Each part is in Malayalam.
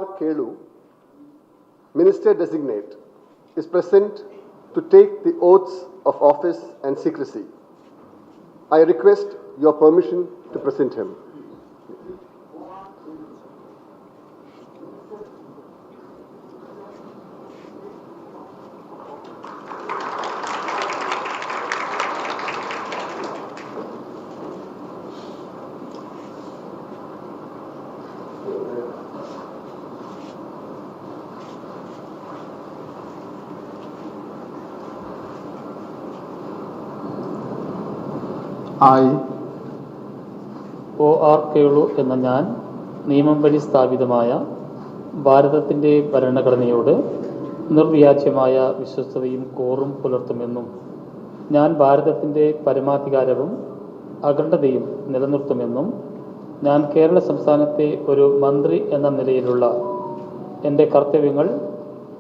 O.R. Kelu, Minister Designate, is present to take the oaths of office and secrecy. I request your permission to present him. I, O.R. Kelu എന്ന ഞാൻ നിയമം വഴി സ്ഥാപിതമായ ഭാരതത്തിൻ്റെ ഭരണഘടനയോട് നിർവ്യാജ്യമായ വിശ്വസ്തതയും കൂറും പുലർത്തുമെന്നും ഞാൻ ഭാരതത്തിൻ്റെ പരമാധികാരവും അഖണ്ഡതയും നിലനിർത്തുമെന്നും ഞാൻ കേരള സംസ്ഥാനത്തെ ഒരു മന്ത്രി എന്ന നിലയിലുള്ള എൻ്റെ കർത്തവ്യങ്ങൾ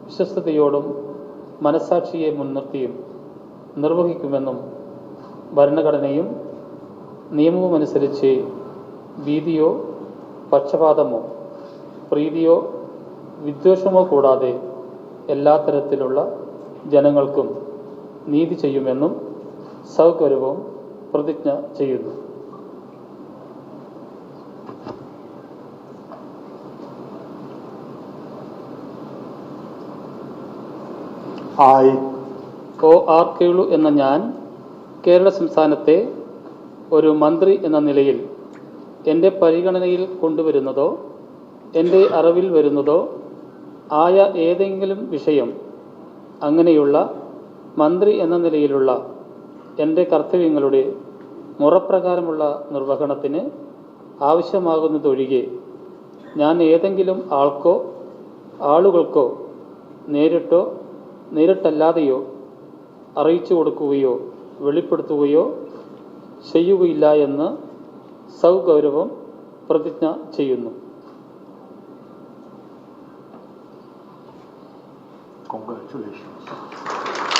വിശ്വസ്തയോടും മനസ്സാക്ഷിയെ മുൻനിർത്തിയും നിർവഹിക്കുമെന്നും ഭരണഘടനയും നിയമവുമനുസരിച്ച് ഭീതിയോ പക്ഷപാതമോ പ്രീതിയോ വിദ്വേഷമോ കൂടാതെ എല്ലാ തരത്തിലുള്ള ജനങ്ങൾക്കും നീതി ചെയ്യുമെന്നും സൗകര്യവും പ്രതിജ്ഞ ചെയ്യുന്നു. I, O.R. Kelu എന്ന ഞാൻ കേരള സംസ്ഥാനത്തെ ഒരു മന്ത്രി എന്ന നിലയിൽ എൻ്റെ പരിഗണനയിൽ കൊണ്ടുവരുന്നതോ എൻ്റെ അറിവിൽ വരുന്നതോ ആയ ഏതെങ്കിലും വിഷയം അങ്ങനെയുള്ള മന്ത്രി എന്ന നിലയിലുള്ള എൻ്റെ കർത്തവ്യങ്ങളുടെ മുറപ്രകാരമുള്ള നിർവഹണത്തിന് ആവശ്യമാകുന്നതൊഴികെ ഞാൻ ഏതെങ്കിലും ആൾക്കോ ആളുകൾക്കോ നേരിട്ടോ നേരിട്ടല്ലാതെയോ അറിയിച്ചു കൊടുക്കുകയോ വെളിപ്പെടുത്തുകയോ ചെയ്യുകയില്ല എന്ന് സൗഗൗരവം പ്രതിജ്ഞ ചെയ്യുന്നു. Congratulations.